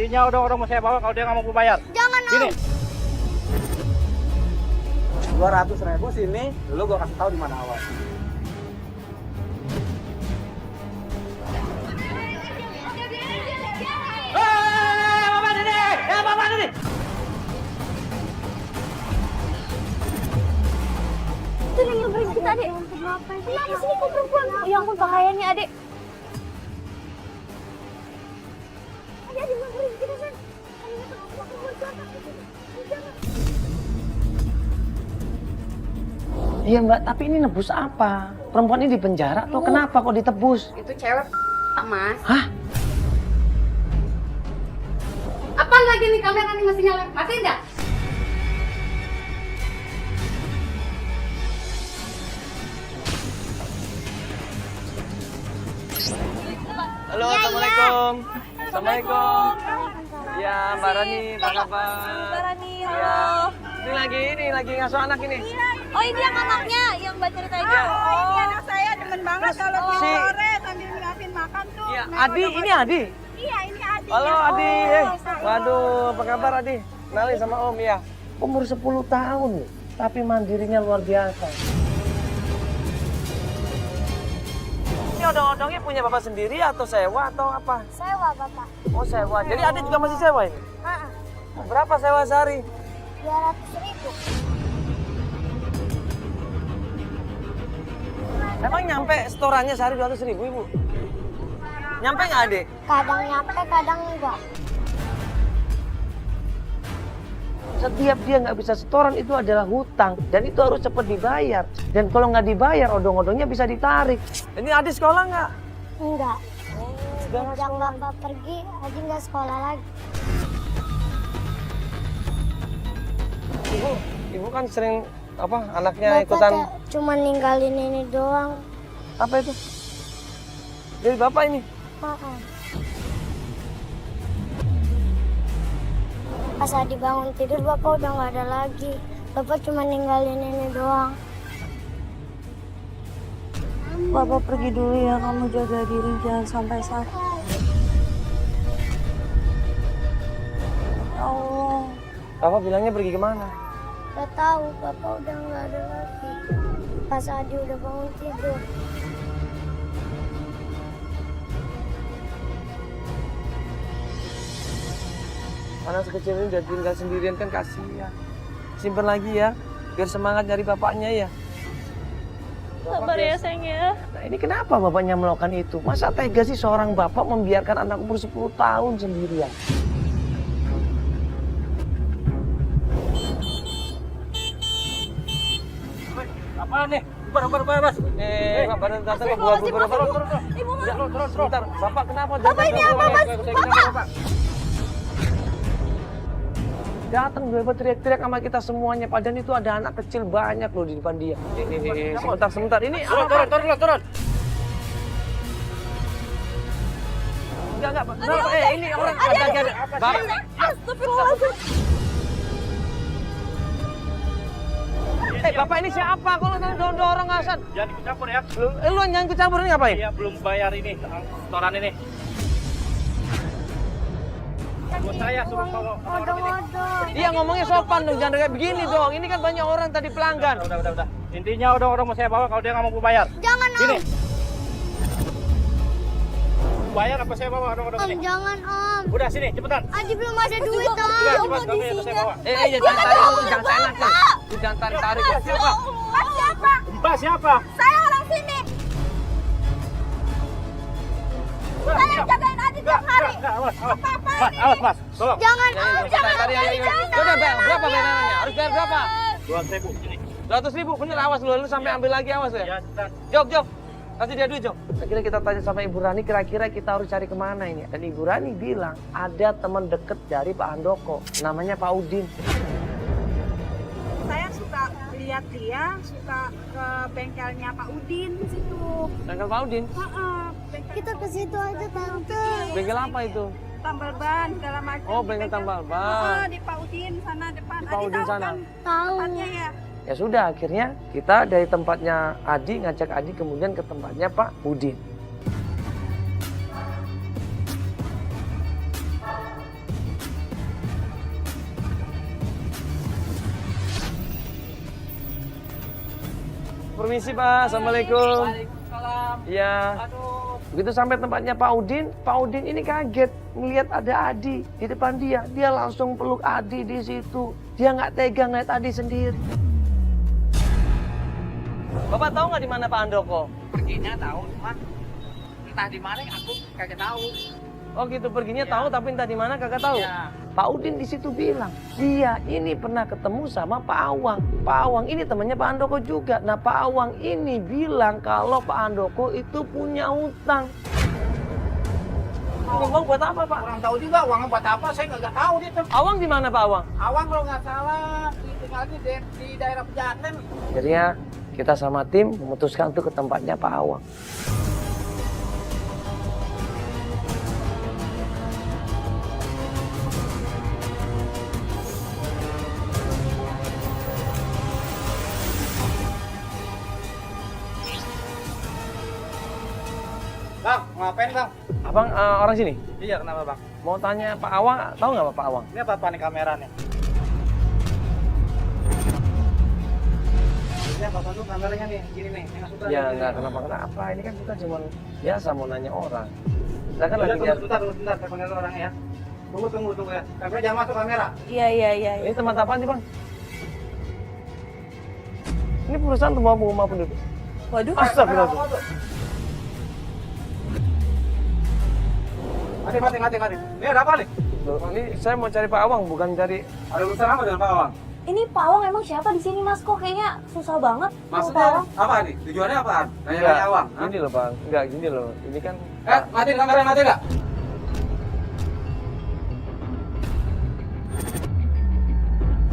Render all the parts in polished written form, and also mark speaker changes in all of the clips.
Speaker 1: Intinya odong-odong mau saya bawa kalau dia nggak mau bayar.
Speaker 2: Jangan,
Speaker 1: Sini.
Speaker 2: Om.
Speaker 3: 200.000 sini, dulu gua kasih tahu di mana awal.
Speaker 2: Itu yang nyamperin kita, Adik. Kenapa sih kok perempuan? Ya ampun, bahaya nih, Adik. Adik nyamperin kita, San.
Speaker 4: Iya Mbak, tapi ini nebus apa? Perempuan ini di penjara tuh kenapa kok ditebus?
Speaker 5: Itu cewek Mas.
Speaker 4: Hah?
Speaker 5: Apa lagi nih kamera nih masih nyala? Matiin nggak?
Speaker 4: Halo, Assalamualaikum. Assalamualaikum. Ya, Mbak Rani, apa kabar?
Speaker 2: Mbak Rani,
Speaker 4: Ya. Ini lagi ngasuh anak ini.
Speaker 2: Oh, ini yang anaknya yang Mbak ceritain.
Speaker 6: Oh, ini anak saya demen banget kalau
Speaker 4: si-
Speaker 6: sore sambil ngasih makan tuh.
Speaker 4: Iya,
Speaker 6: Nah,
Speaker 4: Adi, ini Adi.
Speaker 6: Iya, ini Adi.
Speaker 4: Halo Adi. Waduh, apa kabar Adi? Kenalin sama Om ya. Umur 10 tahun nih, tapi mandirinya luar biasa. Ini odong-odongnya punya bapak sendiri atau sewa atau apa?
Speaker 2: Sewa, Bapak.
Speaker 4: Oh sewa, jadi Adi juga masih sewa ini?
Speaker 2: Heeh.
Speaker 4: Berapa sewa sehari?
Speaker 2: 200.000.
Speaker 4: Emang nyampe setorannya sehari 200.000 Ibu? Nyampe nggak Adik?
Speaker 2: Kadang nyampe, kadang enggak.
Speaker 4: Setiap dia nggak bisa setoran itu adalah hutang dan itu harus cepat dibayar. Dan kalau nggak dibayar odong-odongnya bisa ditarik. Ini Adi sekolah nggak?
Speaker 2: Enggak.
Speaker 4: Udah nggak
Speaker 2: Sejak
Speaker 4: sekolah.
Speaker 2: Bapak pergi, Adi nggak sekolah lagi.
Speaker 4: Ibu kan sering apa anaknya
Speaker 2: Bapak
Speaker 4: ikutan
Speaker 2: cuma ninggalin ini doang.
Speaker 4: apa itu? Dari bapak ini.
Speaker 2: Maaf. Pas Adi bangun tidur, Bapak udah nggak ada lagi. Bapak cuma ninggalin ini doang.
Speaker 6: Bapak pergi dulu ya, kamu jaga diri jangan sampai sakit. Ya Allah.
Speaker 4: Bapak bilangnya pergi kemana?
Speaker 2: Gak tahu, Bapak udah nggak ada lagi. Pas Adi udah bangun tidur.
Speaker 4: Anak sekecil ini udah tinggal sendirian kan kasihan. Simpen lagi ya, biar semangat nyari bapaknya ya.
Speaker 2: Sabar ya, sayang ya.
Speaker 4: Nah ini kenapa bapaknya melakukan itu? Masa tega sih seorang bapak membiarkan anak umur 10 tahun sendirian?
Speaker 1: Apaan nih? Bar, Mas.
Speaker 4: Pak baru datang ke buah bubur. Turun. Sebentar, bapak kenapa? Bapak ini apa, Mas? Bapak! Datang bapak teriak-teriak sama kita semuanya. Padahal itu ada anak kecil banyak loh di depan dia. Sebentar. Ini
Speaker 1: Turun.
Speaker 4: Enggak, Pak. Ini orang ada. Bapak. Bapak ini siapa? Kok lu dorong Hasan?
Speaker 1: Jangan ikut campur ya.
Speaker 4: Lu yang ikut campur ini ngapain?
Speaker 1: Iya, belum bayar ini setoran ini. Buat saya suruh bawa orang ini.
Speaker 4: Iya ngomongnya sopan dong, jangan kayak begini dong. Ini kan banyak orang tadi pelanggan.
Speaker 1: Udah. Intinya odong-odong mau saya bawa kalau dia nggak mau bayar.
Speaker 2: Jangan, Om.
Speaker 1: Sini. Bayar apa saya bawa odong-odong
Speaker 2: Om,
Speaker 1: ini?
Speaker 2: jangan, Om.
Speaker 1: Udah sini, cepetan.
Speaker 2: Adi belum ada duit, Om.
Speaker 1: Udah, cepat kami atau saya bawa.
Speaker 4: Jangan tarik, jangan seenaknya. Jangan tarik-tarik.
Speaker 1: Siapa?
Speaker 6: Mas siapa?
Speaker 1: Mbak siapa?
Speaker 6: Saya orang sini. Saya yang jagain Adi tiap hari.
Speaker 1: Awas.
Speaker 6: Apa-apaan
Speaker 1: Mas,
Speaker 6: ini?
Speaker 1: awas, Mas. Tolong.
Speaker 2: Jangan, Om. Jangan,
Speaker 4: Tarik,
Speaker 2: Om.
Speaker 4: ayo. Udah, berapa bayarannya? Harus bayar berapa?
Speaker 1: 200.000 sini.
Speaker 4: 200.000, bener awas lu sampai ambil lagi awas ya.
Speaker 1: Ya, cepetan.
Speaker 4: Jok, kasih dia duit Jok. Akhirnya kita tanya sama Ibu Rani, kira-kira kita harus cari kemana ini? Dan Ibu Rani bilang ada teman deket dari Pak Handoko, namanya Pak Udin.
Speaker 6: Saya suka lihat dia, suka ke bengkelnya Pak Udin di situ.
Speaker 4: Bengkel Pak Udin?
Speaker 6: Bengkel
Speaker 2: Kita ke situ aja, Tante.
Speaker 4: Bengkel apa itu?
Speaker 6: tambal ban segala macam.
Speaker 4: Oh, bengkel tambal ban.
Speaker 6: Di Pak Udin sana depan.
Speaker 4: Di Pak
Speaker 6: Adi
Speaker 4: Udin
Speaker 6: tahu
Speaker 4: sana.
Speaker 6: kan
Speaker 2: Tahu.
Speaker 6: tempatnya ya?
Speaker 4: Ya sudah, akhirnya kita dari tempatnya Adi, ngajak Adi kemudian ke tempatnya Pak Udin. Permisi Pak, Assalamualaikum.
Speaker 3: Waalaikumsalam.
Speaker 4: Iya.
Speaker 3: Aduh.
Speaker 4: Begitu sampai tempatnya Pak Udin ini kaget melihat ada Adi di depan dia. Dia langsung peluk Adi di situ. Dia nggak tega ngeliat Adi sendiri. Bapak tahu nggak di mana Pak Handoko?
Speaker 3: Perginya tahu, cuman entah di mana aku kagak tahu.
Speaker 4: Oh gitu, perginya
Speaker 3: Ya.
Speaker 4: tahu tapi entah di mana kagak tahu.
Speaker 3: Ya.
Speaker 4: Pak Udin di situ bilang, dia ini pernah ketemu sama Pak Awang. Pak Awang ini temannya Pak Handoko juga. Nah Pak Awang ini bilang kalau Pak Handoko itu punya utang. Ini uang buat apa Pak?
Speaker 3: Kurang tahu juga uangnya buat apa, saya nggak tahu dia tuh.
Speaker 4: Awang di mana Pak Awang?
Speaker 3: Awang kalau nggak salah tinggalnya di daerah Pejaten.
Speaker 4: Jadinya kita sama tim memutuskan untuk ke tempatnya Pak Awang.
Speaker 3: Bang, ngapain bang?
Speaker 4: Abang orang sini?
Speaker 3: Iya, kenapa bang?
Speaker 4: Mau tanya Pak Awang, tahu nggak Pak Awang?
Speaker 3: Ini apa nih kameranya? Ini apa tuh kameranya nih? Gini nih, yang suka.
Speaker 4: Ya nggak kenapa-kenapa, ini kan kita cuma biasa mau nanya orang. Kita kan lagi
Speaker 3: Tunggu
Speaker 4: lihat.
Speaker 3: sebentar, saya panggil orangnya ya. Tunggu ya. Kamera jangan masuk kamera.
Speaker 2: Iya.
Speaker 4: Ini tempat apa nih Bang? Ini perusahaan rumah penduduk.
Speaker 2: Waduh.
Speaker 4: Astagfirullah.
Speaker 3: Mati. Ini ada apa nih?
Speaker 4: Loh, ini saya mau cari Pak Awang, bukan cari.
Speaker 3: Ada urusan apa dengan Pak Awang?
Speaker 2: Ini Pak Awang emang siapa di sini Mas? Kok kayaknya susah banget. Pak
Speaker 3: Maksudnya
Speaker 2: Awang.
Speaker 3: apa nih? Tujuannya apa? Nanya-nanya Awang? Hah?
Speaker 4: Gini loh Bang, enggak gini loh. Ini kan
Speaker 3: Matiin kamera, mati nggak?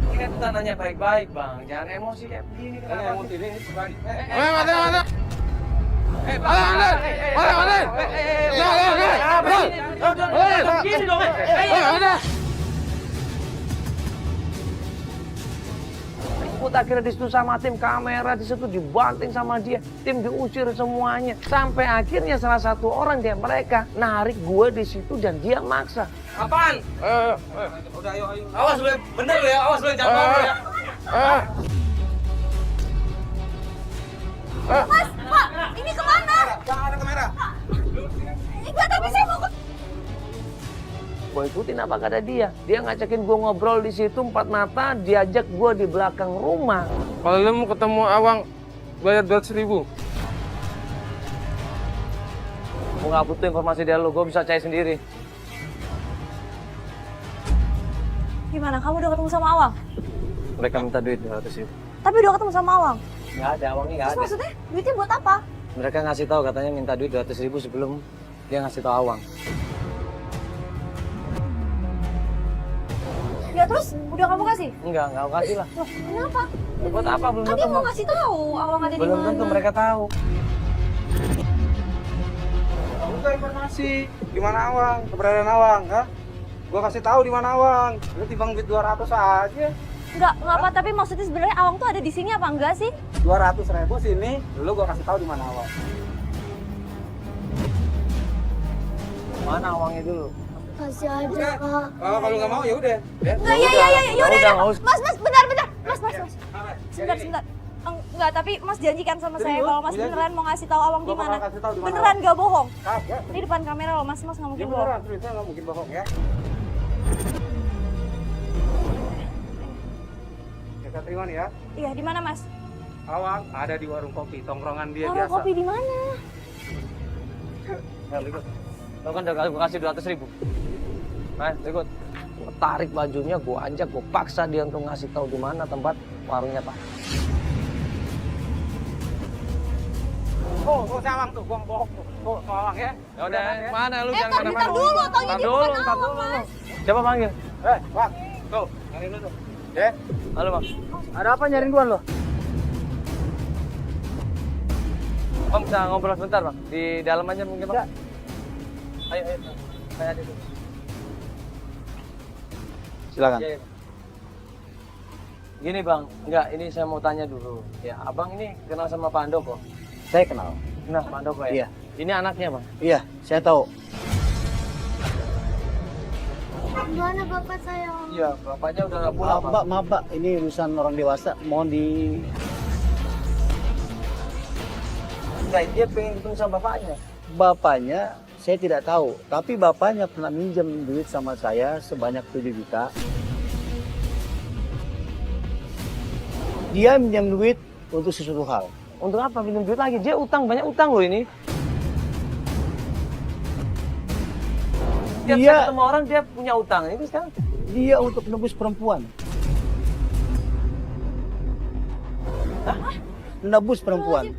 Speaker 4: ini kan kita nanya baik-baik Bang, jangan emosi kayak begini.
Speaker 3: Ini emosi ini pribadi.
Speaker 4: Gini dong. Ikut akhirnya disitu sama tim kamera di situ dibanting sama dia, tim diusir semuanya sampai akhirnya salah satu orang dia mereka narik gue di situ dan dia maksa.
Speaker 3: Apaan? Udah ayo. Awas lu, bener lu ya, awas lu jangan bohong ya.
Speaker 2: Mas, Pak, ini kemana?
Speaker 3: Jangan ada kamera.
Speaker 2: Enggak, tapi saya mau ke...
Speaker 4: Gue ikutin apa kata dia. Dia ngajakin gue ngobrol di situ empat mata, diajak gue di belakang rumah.
Speaker 7: Kalau lu mau ketemu Awang, bayar 200.000.
Speaker 4: Gue nggak butuh informasi dari lo, gue bisa cari sendiri.
Speaker 2: Gimana, kamu udah ketemu sama Awang?
Speaker 4: Mereka minta duit 200.000.
Speaker 2: Tapi udah ketemu sama Awang?
Speaker 4: Nggak ada, Awangnya nggak
Speaker 2: Terus
Speaker 4: ada.
Speaker 2: maksudnya duitnya buat apa?
Speaker 4: Mereka ngasih tahu katanya minta duit 200.000 sebelum dia ngasih tahu Awang.
Speaker 2: Ya terus, udah kamu kasih?
Speaker 4: Enggak aku kasih lah.
Speaker 2: Loh, kenapa?
Speaker 4: Buat apa? Belum
Speaker 2: Kan dia
Speaker 4: tentu.
Speaker 2: mau ngasih tahu Awang ada di
Speaker 4: Belum
Speaker 2: mana.
Speaker 4: tentu mereka tahu.
Speaker 3: Buka informasi di mana Awang, keberadaan Awang, ha? Gua kasih tahu di mana Awang. Lu timbang duit 200 aja.
Speaker 2: Enggak apa, tapi maksudnya sebenarnya Awang tuh ada di sini apa enggak sih?
Speaker 3: 200.000 sini, lu gua kasih tahu di mana Awang.
Speaker 4: Mana Awangnya dulu?
Speaker 2: Kasih aja, Kak.
Speaker 3: Kalau nggak mau ya udah.
Speaker 2: Enggak, ya udah.
Speaker 4: nggak usah.
Speaker 2: Mas, bentar. Mas. Sebentar. Enggak, tapi Mas janjikan sama saya
Speaker 3: Serius?
Speaker 2: kalau Mas
Speaker 3: Janji.
Speaker 2: beneran mau ngasih tahu Awang di
Speaker 3: Gua bakal
Speaker 2: mana.
Speaker 3: kasih tahu di mana
Speaker 2: Beneran gak bohong.
Speaker 3: Kagak.
Speaker 2: Ini depan kamera loh, Mas nggak
Speaker 3: Ya
Speaker 2: mungkin bohong.
Speaker 3: beneran, terus nggak mungkin bohong ya. Kita terima nih ya.
Speaker 2: Iya, di mana Mas?
Speaker 3: Awang ada di warung kopi, tongkrongan dia
Speaker 2: Warung
Speaker 3: biasa.
Speaker 2: kopi di mana?
Speaker 4: Lo kan udah gue kasih 200.000. Nah, ikut. Gue tarik bajunya, gue ajak, gue paksa dia untuk ngasih tahu di mana tempat warungnya Pak.
Speaker 3: Oh, si Awang tuh, bohong tuh. Oh, si Awang ya.
Speaker 4: Ya udah, mana lu
Speaker 2: Bentar dulu, taunya dia bukan Awang, Mas.
Speaker 4: Coba panggil.
Speaker 3: Wang, tuh, nyariin lu tuh. Ya,
Speaker 4: Halo Bang.
Speaker 3: ada apa nyariin gua lo?
Speaker 4: Om bisa ngobrol sebentar Bang? Di dalam aja mungkin Bang? Ayo. Saya ada tuh.
Speaker 3: Silakan.
Speaker 4: Iya. Gini Bang, enggak, ini saya mau tanya dulu. Ya, Abang ini kenal sama Pak Handoko?
Speaker 8: Saya kenal.
Speaker 4: Kenal Pak Handoko ya?
Speaker 8: Iya.
Speaker 4: Ini anaknya Bang?
Speaker 8: Iya, saya tahu.
Speaker 2: Gimana Bapak saya?
Speaker 4: Iya, bapaknya udah nggak pulang Bang.
Speaker 8: Mbak, maaf Mbak, ini urusan orang dewasa. Mohon di...
Speaker 4: mencurigai dia pengen ketemu sama bapaknya.
Speaker 8: Bapaknya saya tidak tahu, tapi bapaknya pernah minjem duit sama saya sebanyak 7 juta. Dia minjem duit untuk sesuatu hal.
Speaker 4: Untuk apa pinjam duit lagi? Dia utang, banyak utang loh ini. Tiap
Speaker 8: Dia-
Speaker 4: saya ketemu orang dia punya utang. Itu sekarang.
Speaker 8: Dia untuk menebus perempuan. Menebus perempuan.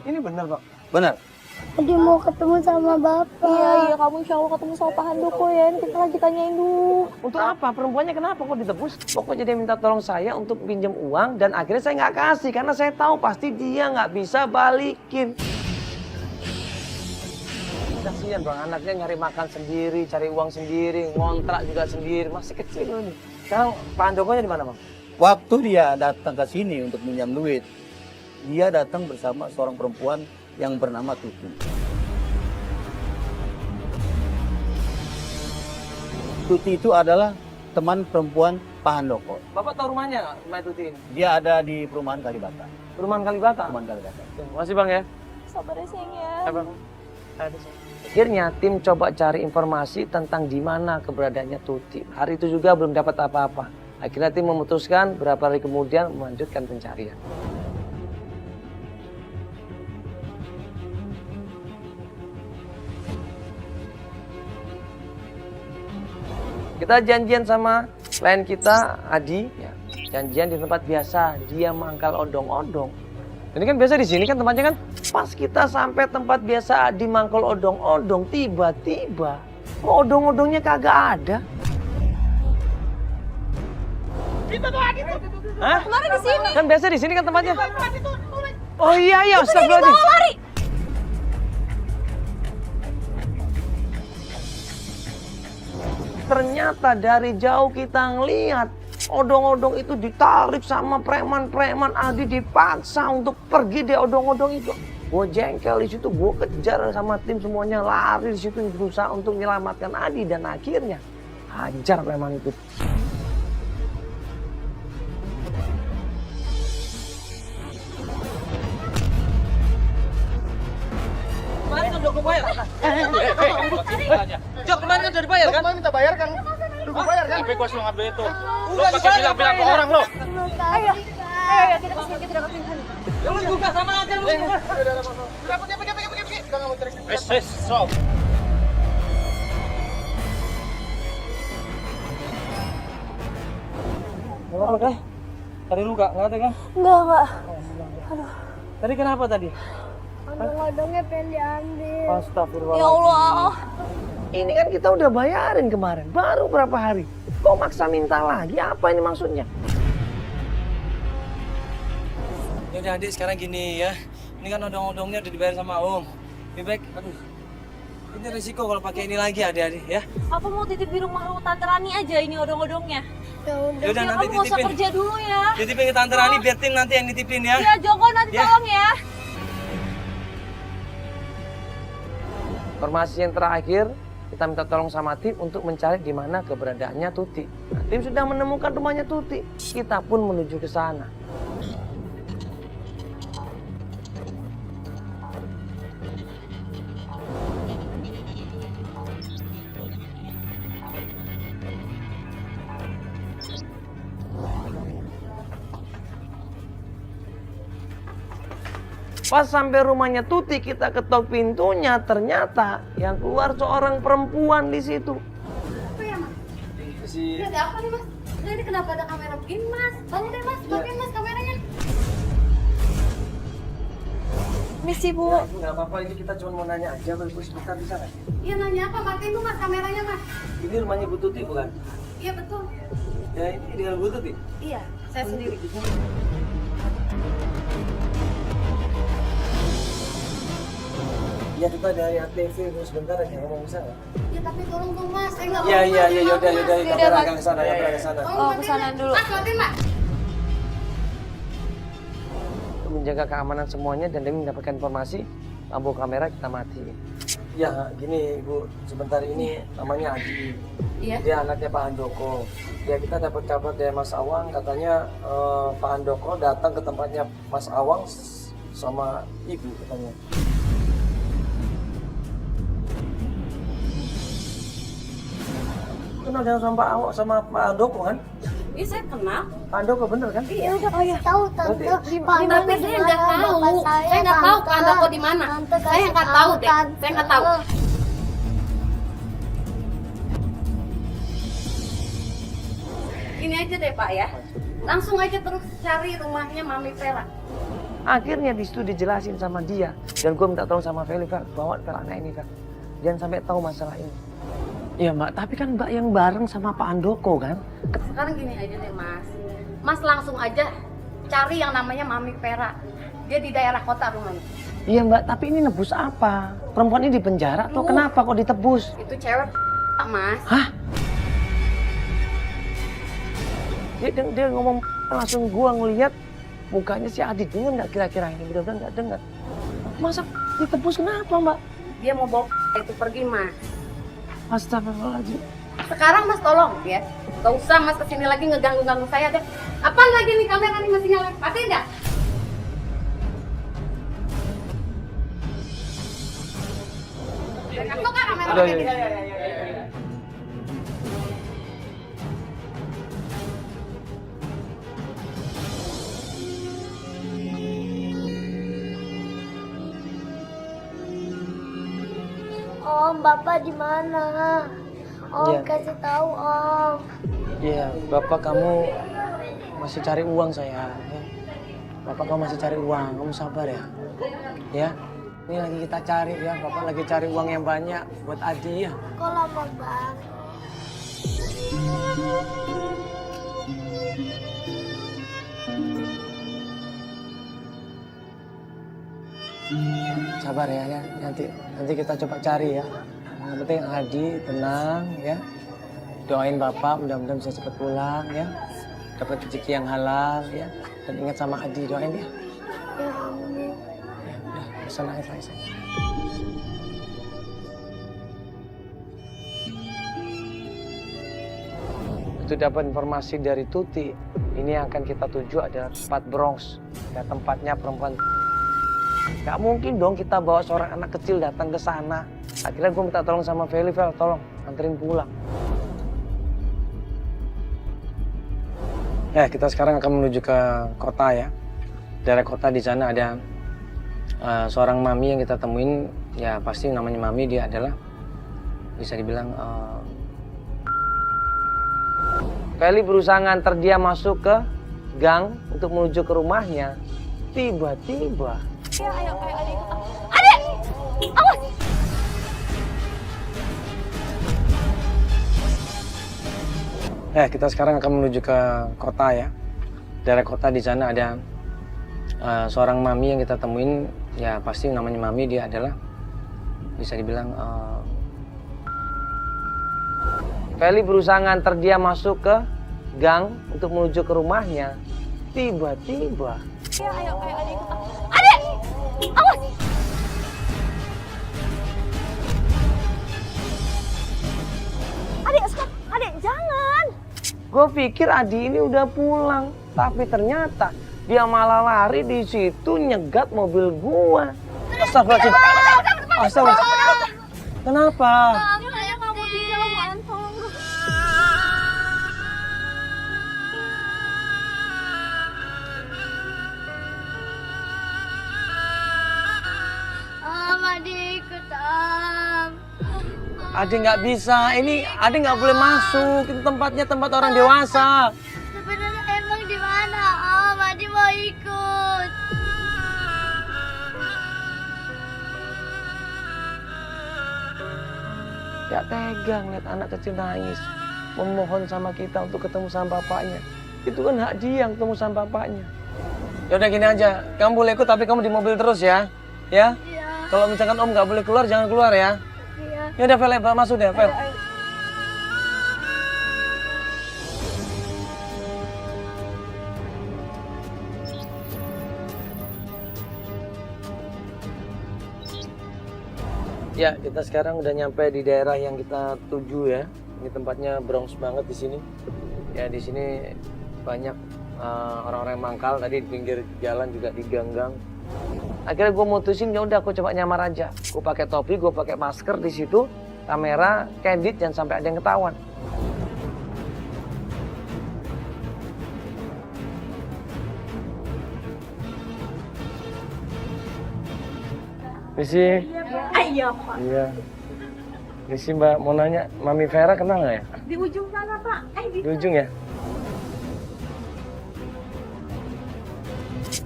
Speaker 4: Ini benar Pak.
Speaker 8: Benar.
Speaker 2: Adi mau ketemu sama bapak. Iya, kamu insya Allah ketemu sama Pak Handoko ya. Ini kita lagi tanyain dulu.
Speaker 4: Untuk apa? Perempuannya kenapa kok ditebus? Pokoknya dia minta tolong saya untuk pinjam uang dan akhirnya saya nggak kasih karena saya tahu pasti dia nggak bisa balikin. Kasihan bang, anaknya nyari makan sendiri, cari uang sendiri, ngontrak juga sendiri, masih kecil loh nih. Sekarang Pak Handokonya di mana bang?
Speaker 8: Waktu dia datang ke sini untuk minjam duit, dia datang bersama seorang perempuan yang bernama Tuti. Tuti itu adalah teman perempuan Pak Handoko.
Speaker 4: Bapak tahu rumahnya nggak, rumah Tuti ini?
Speaker 8: Dia ada di perumahan Kalibata.
Speaker 4: Perumahan Kalibata?
Speaker 8: Perumahan Kalibata.
Speaker 4: Terima kasih bang ya.
Speaker 2: Sabar ya sayang ya.
Speaker 4: Bang. Akhirnya tim coba cari informasi tentang di mana keberadaannya Tuti. Hari itu juga belum dapat apa-apa. Akhirnya tim memutuskan beberapa hari kemudian melanjutkan pencarian. Kita janjian sama klien kita, Adi, ya. Janjian di tempat biasa, dia mangkal odong-odong. Ini kan biasa di sini kan tempatnya kan. Pas kita sampai tempat biasa Adi mangkal odong-odong, tiba-tiba odong-odongnya kagak ada.
Speaker 1: Itu tuh Adi tuh.
Speaker 4: Hah?
Speaker 2: Kemarin di sini.
Speaker 4: Kan biasa di sini kan tempatnya.
Speaker 1: Adi tuh.
Speaker 4: Oh iya iya, astagfirullahaladzim.
Speaker 2: Lari.
Speaker 4: Ternyata dari jauh kita ngelihat odong-odong itu ditarik sama preman-preman. Adi dipaksa untuk pergi dari odong-odong itu. Gue jengkel di situ, gue kejar sama tim semuanya lari di situ berusaha untuk menyelamatkan Adi dan akhirnya hajar preman itu. Kemarin udah kebayar kan? Jok, kemarin udah dibayar kan?
Speaker 1: Kemarin minta bayar kan? Udah bayar kan? Sampai gua suruh ngambil itu. Lu pakai bilang-bilang ke orang lo.
Speaker 2: Ayo. Ayo, kita kesini.
Speaker 4: Ya lu buka sama aja lu.
Speaker 1: Wes, so.
Speaker 4: Gak apa-apa kan? Tadi luka, nggak ada kan?
Speaker 2: Enggak.
Speaker 4: Tadi kenapa tadi?
Speaker 2: Odong-odongnya pengen diambil.
Speaker 4: Astagfirullahaladzim.
Speaker 2: Ya Allah.
Speaker 4: Ini kan kita udah bayarin kemarin, baru berapa hari. Kok maksa minta lagi? Apa ini maksudnya?
Speaker 9: Ya udah adik, sekarang gini ya. Ini kan odong-odongnya udah dibayar sama Om. Lebih baik, aduh. Ini risiko kalau pakai ini lagi adik-adik ya.
Speaker 2: Aku mau titip di rumah Tante Rani aja ini odong-odongnya. Ya udah.
Speaker 9: Yaudah, nanti
Speaker 2: kamu nggak usah
Speaker 9: titipin.
Speaker 2: kerja dulu ya.
Speaker 9: Titipin ke Tante Rani biar tim nanti yang nitipin ya.
Speaker 2: Iya, Joko nanti
Speaker 9: Ya.
Speaker 2: tolong ya.
Speaker 4: Informasi yang terakhir, kita minta tolong sama tim untuk mencari di mana keberadaannya Tuti. Nah, tim sudah menemukan rumahnya Tuti. Kita pun menuju ke sana. Pas sampai rumahnya Tuti, kita ketok pintunya, ternyata yang keluar seorang perempuan di situ.
Speaker 5: Apa ya, Mas? Ini ada apa nih, Mas? Ini kenapa ada kamera begini, Mas? Bangun deh, Mas. Matiin, Mas, kameranya.
Speaker 2: Misi, Bu.
Speaker 4: Nggak apa-apa, ini kita cuma mau nanya aja, Bu. Sebentar bisa nggak?
Speaker 5: Iya, nanya apa? Matiin tuh, Mas, kameranya, Mas.
Speaker 4: Ini rumahnya Bu Tuti bukan?
Speaker 5: Iya, betul.
Speaker 4: Ya, ini dengan Bu Tuti.
Speaker 5: Iya, saya sendiri.
Speaker 4: Ya, kita dari ATV, Bu. Sebentar aja, ngomong bisa nggak?
Speaker 5: Ya, tapi tolong dong, Mas. Saya nggak
Speaker 4: Iya,
Speaker 5: mau,
Speaker 4: iya,
Speaker 5: Mas.
Speaker 4: iya, yaudah, yaudah.
Speaker 2: Yaudah,
Speaker 4: Kita
Speaker 2: Mas.
Speaker 4: akan ke sana, ya, ke sana.
Speaker 5: Tolong
Speaker 2: Oh,
Speaker 5: matiin,
Speaker 2: kesanan
Speaker 5: Mas.
Speaker 2: dulu.
Speaker 5: Mas, matiin, Mas.
Speaker 4: Untuk menjaga keamanan semuanya dan demi mendapatkan informasi, lampu kamera kita matiin.
Speaker 9: Ya, gini Ibu, sebentar ini namanya Adi.
Speaker 5: Iya.
Speaker 9: Dia anaknya Pak Handoko. Ya, kita dapat kabar dari Mas Awang, katanya Pak Handoko datang ke tempatnya Mas Awang sama Ibu katanya. Kenal dengan sama Pak Handoko kan?
Speaker 5: Iya, saya kenal.
Speaker 9: Pak Handoko bener kan?
Speaker 2: Iya udah tahu tante.
Speaker 5: Tapi saya nggak tahu. Saya nggak tahu Pak Handoko di mana. Saya nggak tahu deh. Saya nggak tahu. Ini aja deh Pak ya. Langsung aja terus cari rumahnya Mami Vera.
Speaker 4: Akhirnya di situ dijelasin sama dia. Dan gue minta tolong sama Feli, Fel, bawa Felana ini, Fel. Jangan sampai tahu masalah ini. Iya Mbak, tapi kan Mbak yang bareng sama Pak Handoko kan?
Speaker 5: Sekarang gini aja deh Mas. Mas langsung aja cari yang namanya Mami Vera. Dia di daerah kota rumahnya.
Speaker 4: Iya Mbak, tapi ini nebus apa? Perempuan ini di penjara atau kenapa kok ditebus?
Speaker 5: Itu cewek Mas.
Speaker 4: Hah? Dia ngomong langsung gua ngeliat mukanya si Adi. Dengar nggak kira-kira ini? Mudah-mudahan nggak dengar. Masa ditebus kenapa Mbak?
Speaker 5: Dia mau bawa itu pergi Mas.
Speaker 4: Astagfirullahaladzim.
Speaker 5: Sekarang Mas tolong ya. Gak usah Mas kesini lagi ngeganggu-ganggu saya deh. Apaan lagi nih kamera nih masih nyala? Matiin dah. Aku kan kamera
Speaker 4: Udah,
Speaker 5: ini.
Speaker 2: Om, Bapak di mana? Om,
Speaker 4: Iya.
Speaker 2: kasih tahu Om.
Speaker 9: Iya, Bapak kamu masih cari uang sayang. Ya. Bapak kamu masih cari uang, kamu sabar ya. Ya, ini lagi kita cari ya, Bapak lagi cari uang yang banyak buat Adi ya.
Speaker 2: Kok lama banget?
Speaker 9: Sabar ya, nanti kita coba cari ya. Yang penting Adi tenang ya. Doain Bapak mudah-mudahan bisa cepat pulang ya. Dapat rezeki yang halal ya. Dan ingat sama Adi, doain ya.
Speaker 2: Ya amin.
Speaker 9: Ya, udah, pesan air lagi. Itu dapat informasi dari Tuti. Ini yang akan kita tuju adalah tempat Bronx. Ya, tempatnya perempuan. Gak mungkin dong kita bawa seorang anak kecil datang ke sana. Akhirnya gue minta tolong sama Feli, Fel, tolong anterin pulang. Ya, kita sekarang akan menuju ke kota ya. Daerah kota di sana ada seorang mami yang kita temuin. Ya pasti namanya mami, dia adalah bisa dibilang Feli berusaha nganter dia masuk ke gang untuk menuju ke rumahnya. Tiba-tiba
Speaker 2: Ayo, adik. Adik! Awas!
Speaker 9: kita sekarang akan menuju ke kota ya. Daerah kota di sana ada seorang mami yang kita temuin. Ya pasti namanya mami, dia adalah bisa dibilang Feli berusaha nganter dia masuk ke gang untuk menuju ke rumahnya. Tiba-tiba
Speaker 2: Ayo, adik. Adik! Awas! Adik, jangan!
Speaker 4: Gue pikir Adi ini udah pulang, tapi ternyata dia malah lari di situ nyegat mobil gua.
Speaker 9: Astagfirullahaladzim. Astagfirullahaladzim. Kenapa?
Speaker 2: Saya nggak mau di dalam kantong. Adik ikut
Speaker 9: Adi nggak bisa. Ini Adi nggak boleh masuk. Itu tempatnya tempat orang dewasa.
Speaker 2: Sebenarnya emang di mana Om? Adi mau ikut.
Speaker 4: Gak tega ngeliat anak kecil nangis, memohon sama kita untuk ketemu sama bapaknya. Itu kan hak dia yang ketemu sama bapaknya.
Speaker 9: Ya udah gini aja. Kamu boleh ikut tapi kamu di mobil terus ya. Ya.
Speaker 2: Iya.
Speaker 9: Kalau misalkan Om nggak boleh keluar, jangan keluar ya.
Speaker 2: Iya.
Speaker 9: Ya udah Fel, masuk deh Fel. Ya, kita sekarang udah nyampe di daerah yang kita tuju ya. Ini tempatnya Bronx banget di sini. Ya, di sini banyak orang-orang yang mangkal. Tadi di pinggir jalan juga di gang-gang. Akhirnya gue mutusin ya udah aku coba nyamar aja. Gue pakai topi, gue pakai masker di situ, kamera, candid, jangan sampai ada yang ketahuan. Misi.
Speaker 6: Iya, Pak.
Speaker 9: Iya. Misi Mbak, mau nanya, Mami Vera kenal nggak ya?
Speaker 6: Di ujung sana, Pak.
Speaker 9: Di ujung ya?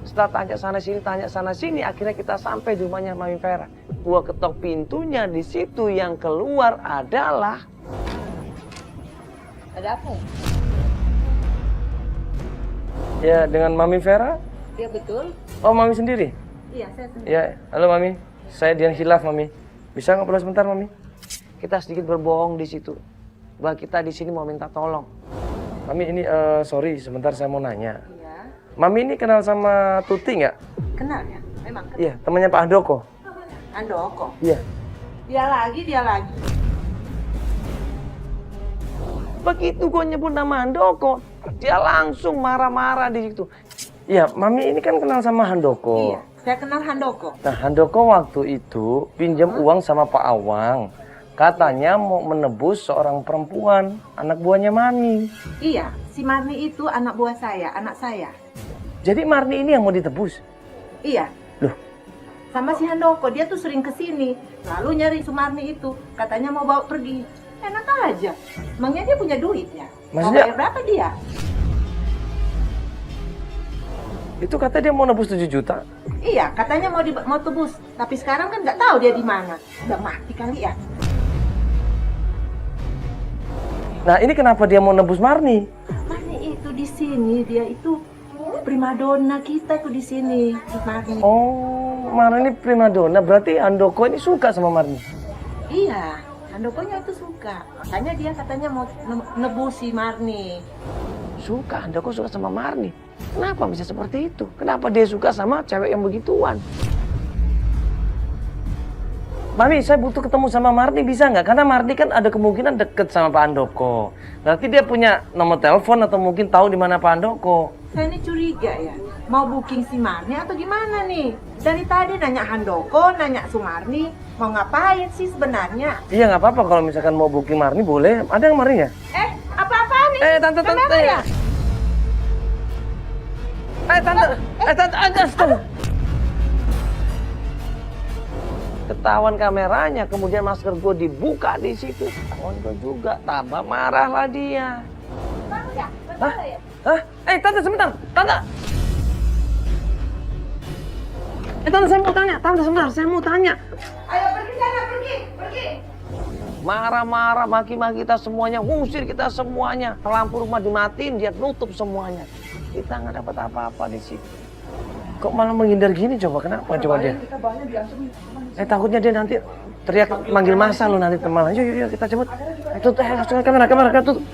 Speaker 9: Setelah tanya sana sini, akhirnya kita sampai di rumahnya Mami Vera. Gua ketok pintunya, di situ yang keluar adalah...
Speaker 5: Ada apa?
Speaker 9: Ya, dengan Mami Vera.
Speaker 5: Iya betul.
Speaker 9: Oh, Mami sendiri?
Speaker 6: Iya, saya sendiri.
Speaker 9: Ya, halo Mami. Saya Dian Hilaf, Mami. Bisa ngobrol sebentar, Mami? Kita sedikit berbohong di situ. Bahwa kita di sini mau minta tolong. Mami, ini sorry, sebentar saya mau nanya.
Speaker 6: Iya.
Speaker 9: Mami ini kenal sama Tuti nggak?
Speaker 6: Kenal ya? Memang kenal.
Speaker 9: Iya, temannya Pak Handoko.
Speaker 6: Handoko.
Speaker 9: Iya.
Speaker 6: Dia lagi.
Speaker 9: Begitu gue nyebut nama Handoko, dia langsung marah-marah di situ. Iya, Mami ini kan kenal sama Handoko.
Speaker 6: Iya, saya kenal Handoko.
Speaker 9: Nah, Handoko waktu itu pinjam uang sama Pak Awang. Katanya mau menebus seorang perempuan, anak buahnya Mami.
Speaker 6: Iya, si Marni itu anak buah saya, anak saya.
Speaker 9: Jadi Marni ini yang mau ditebus?
Speaker 6: Iya.
Speaker 9: Loh?
Speaker 6: Sama si Handoko, dia tuh sering kesini. Lalu nyari Sumarni itu, katanya mau bawa pergi. Enak aja. Emangnya dia punya duit ya?
Speaker 9: Maksudnya-
Speaker 6: Mau bayar berapa dia?
Speaker 9: Itu katanya dia mau nebus 7 juta.
Speaker 6: Iya, katanya mau tebus. Tapi sekarang kan nggak tahu dia di mana. Udah mati kali ya.
Speaker 9: Nah, ini kenapa dia mau nebus Marni?
Speaker 6: Marni itu di sini, dia itu primadona kita tuh di sini, si Marni.
Speaker 9: Oh, Marni ini primadona. Berarti Handoko ini suka sama Marni.
Speaker 6: Iya, Handokonya itu suka. Makanya dia katanya mau nebus si Marni.
Speaker 9: Suka, Handoko suka sama Marni. Kenapa bisa seperti itu? Kenapa dia suka sama cewek yang begituan? Mami, saya butuh ketemu sama Marni, bisa nggak? Karena Marni kan ada kemungkinan deket sama Pak Handoko. Berarti dia punya nomor telepon atau mungkin tahu di mana Pak Handoko.
Speaker 6: Saya ini curiga ya, mau booking si Marni atau gimana nih? Dari tadi nanya Handoko, nanya Sumarni, mau ngapain sih sebenarnya?
Speaker 9: Iya, nggak apa-apa kalau misalkan mau booking Marni boleh. Ada yang Marni ya?
Speaker 6: Apa-apaan nih?
Speaker 9: Tante.
Speaker 6: Kenapa ya?
Speaker 9: Tante, aduh. Ketahuan kameranya, kemudian masker gue dibuka di situ. Ketahuan gue juga, tambah marah lah dia. Hah? Tante sebentar, Tante. Tante saya mau tanya, Tante sebentar, saya mau tanya.
Speaker 6: Ayo pergi sana, pergi.
Speaker 9: Marah-marah, maki-maki kita semuanya, ngusir kita semuanya. Lampu rumah dimatiin, dia nutup semuanya. Kita nggak dapat apa-apa di situ. Kok malah menghindar gini coba? Kenapa coba dia? Takutnya dia nanti teriak manggil masa lo nanti malah. Yuk kita cabut. Kamera tutup.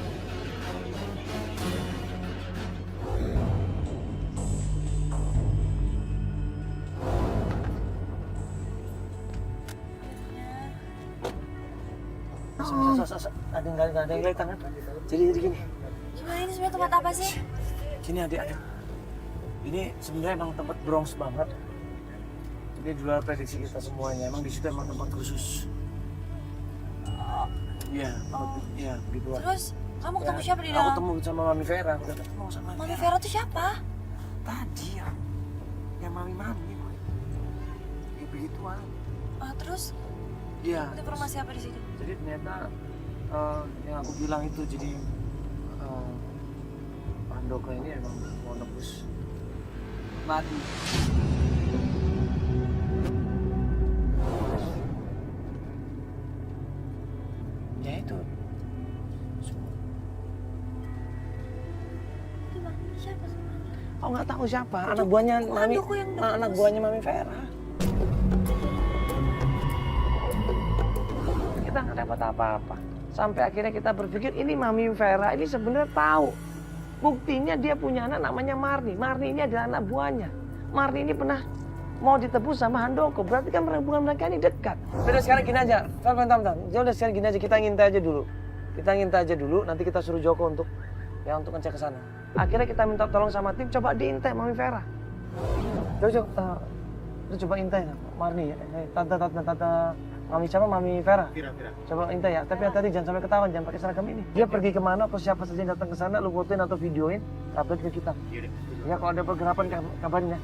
Speaker 9: Ada yang lihat tangan. Jadi gini.
Speaker 5: Gimana ini sebenarnya tempat apa sih?
Speaker 9: Sini adik. Ini sebenarnya emang tempat Bronx banget. Jadi di luar prediksi kita semuanya. Emang di situ emang tempat khusus. Iya, begituan.
Speaker 5: Terus kamu ketemu siapa di dalam?
Speaker 9: Aku ketemu sama Mami Vera. Udah ketemu sama
Speaker 5: Mami Vera tuh siapa?
Speaker 9: Tadi ya Mami. Ya begituan.
Speaker 5: Terus
Speaker 9: Iya.
Speaker 5: informasi apa di sini?
Speaker 9: Jadi ternyata yang aku bilang itu jadi Handoko ini emang mau nebus mati. Ya itu.
Speaker 5: Siapa sebenarnya?
Speaker 9: Oh nggak tahu siapa? Anak buahnya Mami.
Speaker 5: Handoko yang nebus.
Speaker 9: Anak buahnya Mami Vera. Kita nggak dapat apa-apa. Sampai akhirnya kita berpikir ini Mami Vera ini sebenarnya tahu. Buktinya dia punya anak namanya Marni. Marni ini adalah anak buahnya. Marni ini pernah mau ditebus sama Handoko. Berarti kan hubungan mereka ini dekat. Udah sekarang gini aja, bentar. Udah sekarang gini aja, kita ngintai aja dulu. Kita ngintai aja dulu, nanti kita suruh Joko untuk ngecek ke sana. Akhirnya kita minta tolong sama tim, coba diintai Mami Vera. Coba intai Marni ya. Tante Mami siapa? Mami Vera. Coba intai ya. Tapi hati-hati jangan sampai ketahuan, jangan pakai seragam ini. Dia pergi kemana atau siapa saja yang datang ke sana, lu fotoin atau videoin, upload ke kita. Ya kalau ada pergerakan kabarin ya.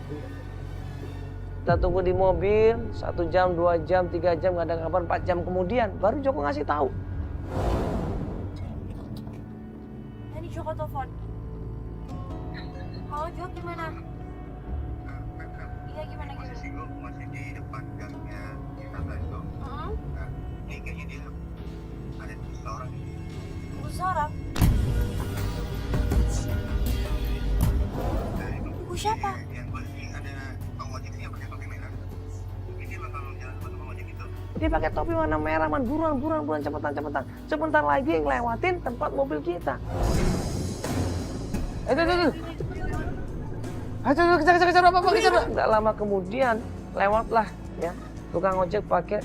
Speaker 9: Kita tunggu di mobil 1 jam, 2 jam, 3 jam, nggak ada kabar, 4 jam kemudian baru Joko ngasih tahu.
Speaker 5: Ini Joko telepon. Halo Jok, gimana? Iya gimana?
Speaker 3: Masih di depan gangnya wisata itu. Ini kayaknya dia ada seseorang.
Speaker 5: Seseorang? Ibu siapa?
Speaker 3: Yang pasti ada Bang Ojek yang pakai topi merah. Mungkin dia bakal jalan sama Bang Ojek itu.
Speaker 9: Dia pakai topi warna merah, man, buruan, cepetan. Sebentar lagi ngelewatin tempat mobil kita. Kejar, apa? Nggak lama kemudian lewatlah ya tukang ojek pakai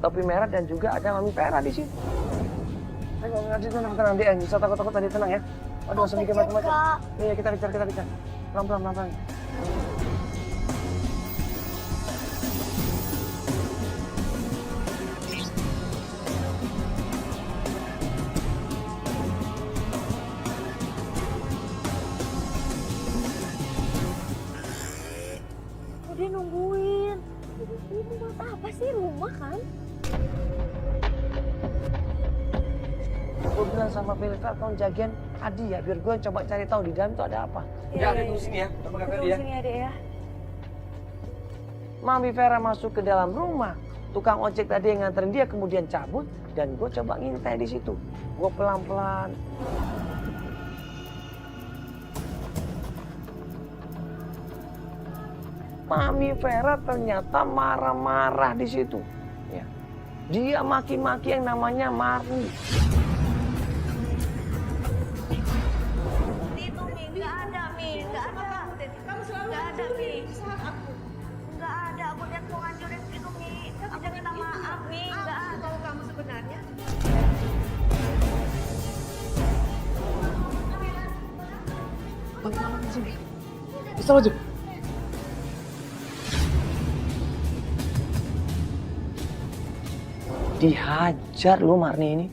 Speaker 9: topi merah dan juga ada Mami Vera di situ. Tenang, dia bisa takut tadi, tenang ya. Aduh, langsung mikir macam-macam. Iya, kita kejar. Pelan-pelan.
Speaker 2: Dia nungguin. Ini buat apa sih, rumah kan?
Speaker 9: Gue bilang sama Pilika, tolong jagain Adi ya, biar gue coba cari tahu di dalam itu ada apa.
Speaker 2: Iya,
Speaker 9: Ada di sini ya, coba kakak
Speaker 2: Tunggu
Speaker 9: dia.
Speaker 2: sini adek ya.
Speaker 9: Mami Vera masuk ke dalam rumah, tukang ojek tadi yang nganterin dia kemudian cabut dan gue coba ngintai di situ. Gue pelan-pelan. Mami Vera ternyata marah-marah di situ. Ya. Dia maki-maki yang namanya Marni.
Speaker 2: Itu Mi, nggak ada Mi, nggak ada. Kamu selalu nggak ada Mi. Nggak ada, aku lihat mau ngancurin itu Mi. Aku minta maaf Mi, nggak ada.
Speaker 6: Kalau kamu sebenarnya
Speaker 9: Bagaimana sih? Bisa aja. Dihajar loh Marni ini,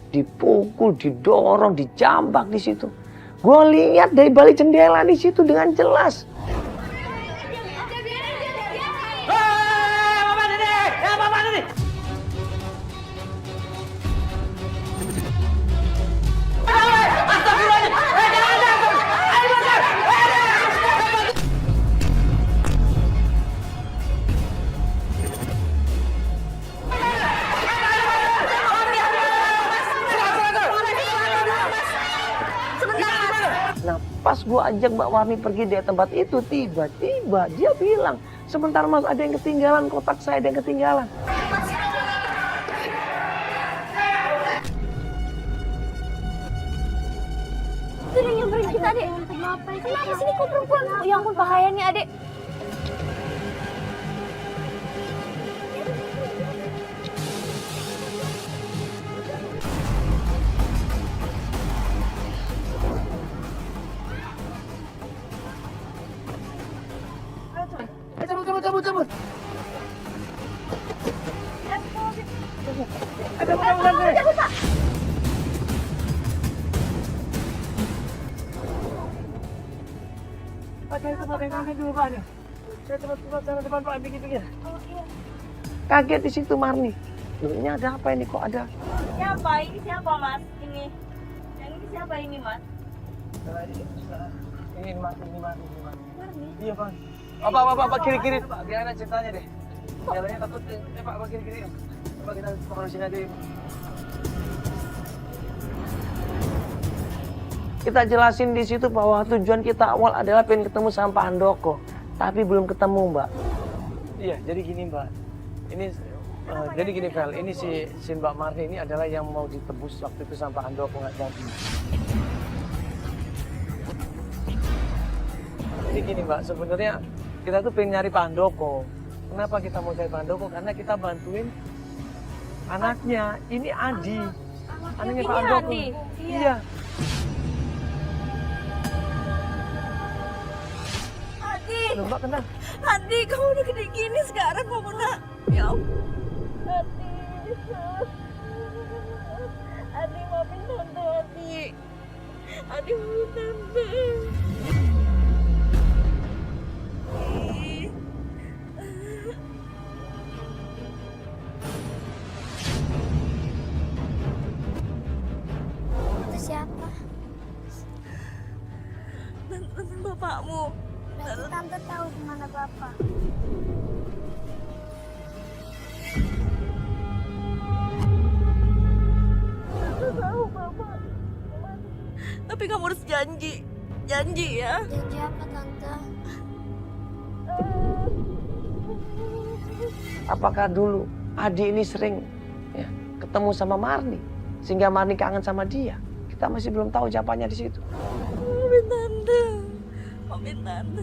Speaker 9: dipukul, didorong, dijambak di situ. Gue lihat dari balik jendela di situ dengan jelas. Nah, pas gue ajak Mbak Warni pergi dari tempat itu, tiba-tiba dia bilang, sebentar Mas, ada yang ketinggalan, kotak saya ada yang ketinggalan.
Speaker 2: Itu yang nyamperin kita adek. Kenapa sih ini kok perempuan? Ya ampun, bahayanya adek.
Speaker 9: Cabut. Kaget di situ Marni. Loh, ini ada apa ini, kok ada?
Speaker 2: Siapa? Ini siapa Mas? Ini. Yang ini siapa ini Mas?
Speaker 9: Ini Marni. Iya Bang. Apa kiri. Biar ada ceritanya deh. Jalannya takut. Pak kiri. Coba kita ke sini aja. Kita jelasin di situ bahwa tujuan kita awal adalah pengen ketemu sama Pak Handoko, tapi belum ketemu Mbak. Iya, jadi gini Mbak. Ini jadi gini Vel, ini si Mbak Marni ini adalah yang mau ditebus waktu itu sama Pak Handoko nggak jadi. Jadi gini Mbak, sebenarnya kita tuh pengen nyari Pak Handoko, Kenapa kita mau cari Pak Handoko? Karena kita bantuin anaknya. Ini Adi. Anaknya Pak Handoko. Iya.
Speaker 2: Adi,
Speaker 9: Loh, Mbak kenal?
Speaker 2: Adi, kamu udah gede gini sekarang kamu nak. Ya ampun. Adi, Adi maafin tante Adi. Adi maafin tante.
Speaker 5: Itu siapa?
Speaker 2: Tante bapakmu.
Speaker 5: Berarti tante tahu di mana bapak.
Speaker 2: Tante tahu bapak. Tapi kamu harus janji. Janji ya.
Speaker 5: Janji apa tante?
Speaker 9: Apakah dulu Adi ini sering ya, ketemu sama Marni sehingga Marni kangen sama dia? Kita masih belum tahu jawabannya di situ.
Speaker 2: Maafin tante. Maafin tante.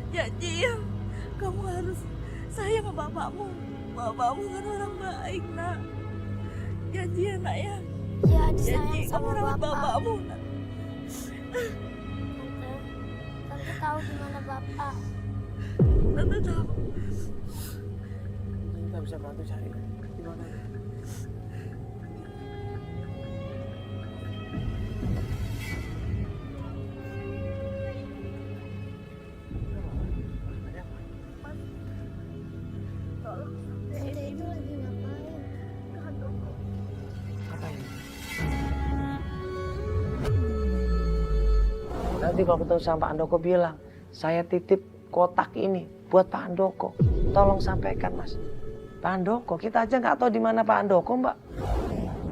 Speaker 2: Janji ya. Kamu harus sayang sama bapakmu. Bapakmu kan orang baik nak. Janji ya nak ya.
Speaker 5: Ya,
Speaker 2: Janji
Speaker 5: disayang
Speaker 2: kamu
Speaker 5: sama
Speaker 2: rawat
Speaker 5: bapak.
Speaker 2: bapakmu nak.
Speaker 5: Tante tahu di mana bapak.
Speaker 2: Tante tahu.
Speaker 9: Kita bisa bantu cari di mana.
Speaker 5: Tante itu lagi ngapain?
Speaker 9: Nanti kalau ketemu sama Pak Handoko bilang, saya titip kotak ini buat Pak Handoko. Tolong sampaikan Mas. Pak Handoko, kita aja nggak tahu di mana Pak Handoko, Mbak.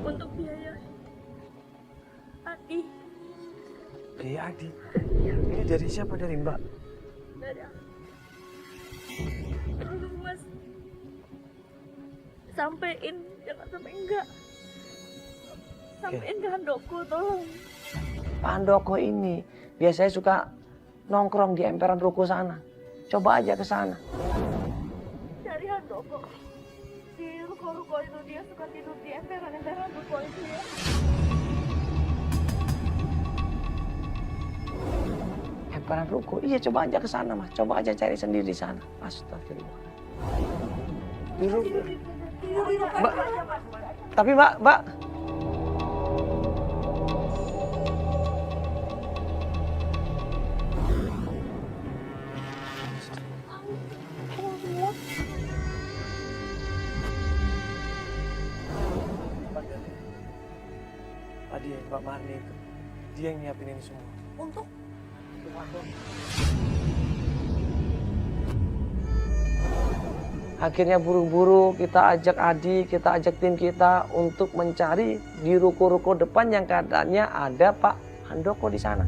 Speaker 2: Untuk biaya Adi.
Speaker 9: Biaya Adi. Ini dari siapa? Dari Mbak?
Speaker 2: Dari aku. Tolong Mas. Sampein, jangan sampai enggak. Sampein ke Handoko, tolong.
Speaker 9: Pak Handoko ini biasanya suka nongkrong di emperan ruko sana. Coba aja ke sana.
Speaker 2: Cari Handoko. Di ruko-ruko itu dia suka tidur di emperan ruko itu ya.
Speaker 9: Emperan ruko? Iya, coba aja ke sana, Mas. Coba aja cari sendiri di sana. Astagfirullah. Di ruko. Mbak, tapi Mbak. Tadi Pak Marni itu, dia yang nyiapin ini semua.
Speaker 2: Untuk
Speaker 9: Akhirnya buru-buru kita ajak Adi, kita ajak tim kita untuk mencari di ruko-ruko depan yang katanya ada Pak Handoko di sana.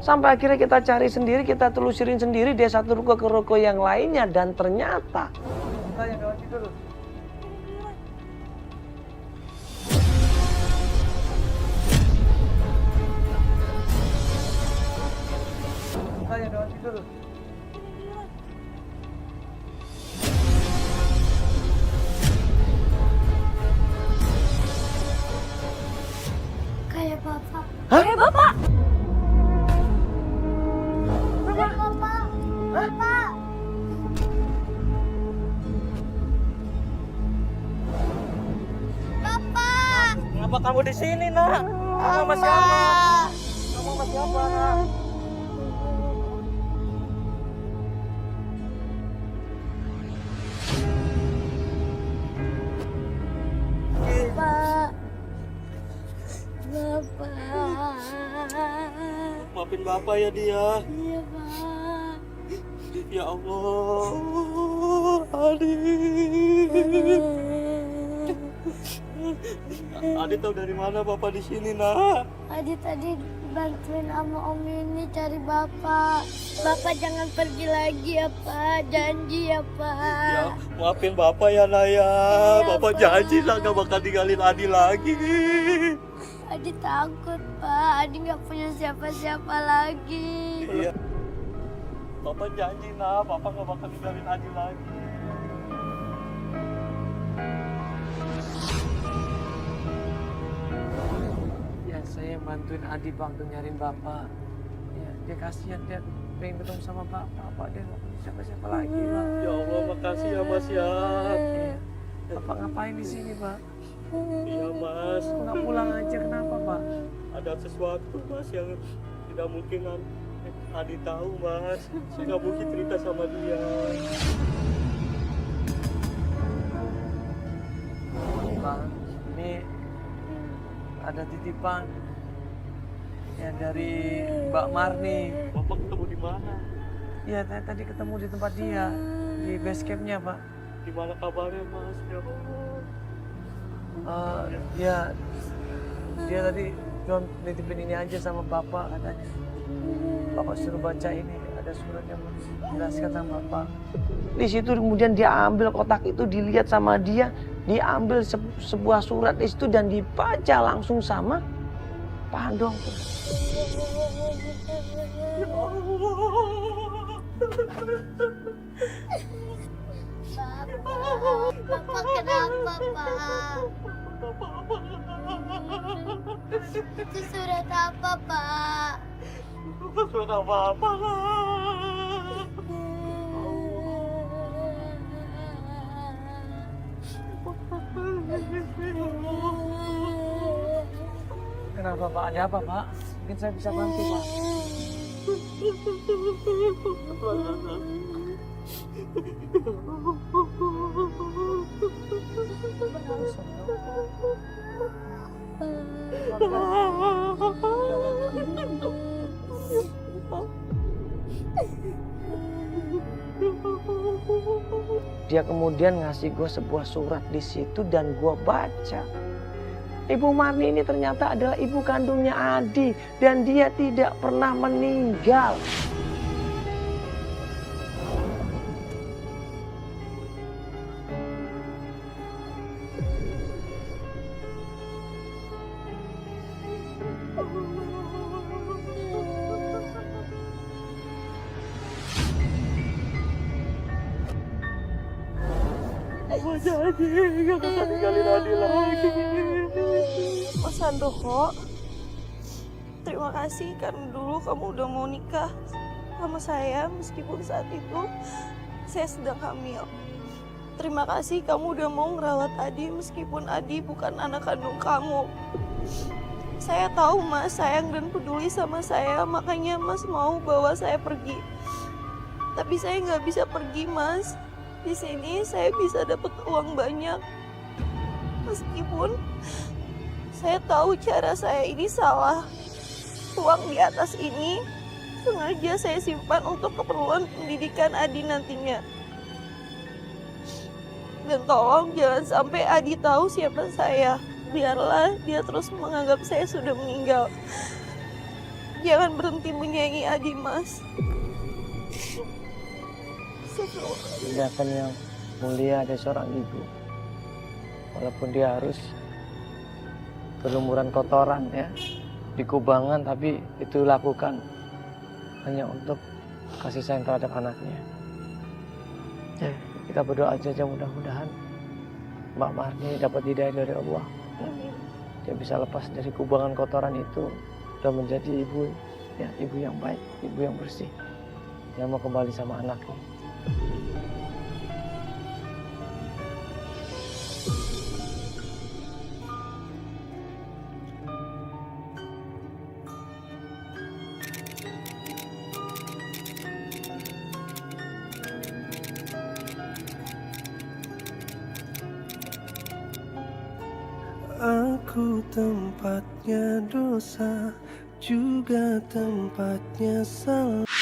Speaker 9: Sampai akhirnya kita cari sendiri, kita telusurin sendiri dari satu ruko ke ruko yang lainnya. Dan ternyata... Tanya kawan dulu. Tanya kawan dulu.
Speaker 5: Kayak bapak.
Speaker 9: Hah?
Speaker 2: kayak bapak.
Speaker 5: Kayak bapak. Bapak. Bapak.
Speaker 3: Kenapa kamu di sini, Nak? Kamu sama siapa? Kamu sama siapa, Nak?
Speaker 5: Bapak. Bapak.
Speaker 3: Maafin Bapak ya dia.
Speaker 5: Iya, Pak.
Speaker 3: Ya Allah. Adi. Adi tahu dari mana Bapak di sini, Nak?
Speaker 5: Adi tadi bantuin sama Om Yuni cari Bapak. Bapak jangan pergi lagi ya Pak, janji ya Pak.
Speaker 8: Ya, maafin Bapak ya Naya. Bapak janji lah gak bakal tinggalin Adi lagi.
Speaker 5: Adi takut Pak, Adi nggak punya siapa-siapa lagi.
Speaker 8: Iya. Bapak janji nah, Bapak gak bakal tinggalin Adi lagi.
Speaker 9: Ya saya bantuin Adi bang tuh nyariin bapak. Ya dia kasihan, dia pengen ketemu sama bapak. Pak dia nggak punya siapa-siapa lagi bang.
Speaker 8: Ya Allah, makasih ya Mas ya.
Speaker 9: Iya. Bapak ngapain di sini pak?
Speaker 8: Iya Mas.
Speaker 9: Nggak pulang aja kenapa pak?
Speaker 8: Ada sesuatu Mas yang tidak mungkin Adi tahu Mas. Saya nggak mungkin cerita sama dia.
Speaker 9: Bang, ini ada titipan ya dari Mbak Marni.
Speaker 8: Bapak ketemu di mana?
Speaker 9: Iya tadi ketemu di tempat dia di base campnya pak.
Speaker 8: Gimana kabarnya Mas? Ya Allah.
Speaker 9: Ya dia tadi cuma nitipin ini aja sama bapak katanya. Bapak suruh baca ini, ada surat yang menjelaskan sama bapak. Di situ kemudian dia ambil kotak itu, dilihat sama dia, diambil sebuah surat di situ dan dibaca langsung sama Pak Handoko.
Speaker 5: Bapak kenapa Pak? Itu surat apa Pak?
Speaker 8: Surat apa-apa
Speaker 9: Kenapa Pak? Ada apa Pak? Mungkin saya bisa bantu Pak. Dia kemudian ngasih gue sebuah surat di situ dan gue baca. Ibu Marni ini ternyata adalah ibu kandungnya Adi dan dia tidak pernah meninggal.
Speaker 8: Bapak janji gak bakal tinggalin Adi lagi.
Speaker 2: Mas Handoko, terima kasih karena dulu kamu udah mau nikah sama saya meskipun saat itu saya sedang hamil. Terima kasih kamu udah mau ngerawat Adi meskipun Adi bukan anak kandung kamu. Saya tahu Mas sayang dan peduli sama saya, makanya Mas mau bawa saya pergi. Tapi saya nggak bisa pergi Mas. Di sini saya bisa dapat uang banyak. Meskipun saya tahu cara saya ini salah. Uang di atas ini sengaja saya simpan untuk keperluan pendidikan Adi nantinya. Dan tolong jangan sampai Adi tahu siapa saya. Biarlah dia terus menganggap saya sudah meninggal. Jangan berhenti menyayangi Adi, Mas.
Speaker 9: Tindakan yang mulia dari seorang ibu. Walaupun dia harus berlumuran kotoran ya di kubangan, tapi itu lakukan hanya untuk kasih sayang terhadap anaknya. Ya, kita berdoa saja mudah-mudahan Mbak Marni dapat hidayah dari Allah. Ya. Dia bisa lepas dari kubangan kotoran itu dan menjadi ibu, ya ibu yang baik, ibu yang bersih, yang mau kembali sama anaknya.
Speaker 10: Aku tempatnya dosa, juga tempatnya salah.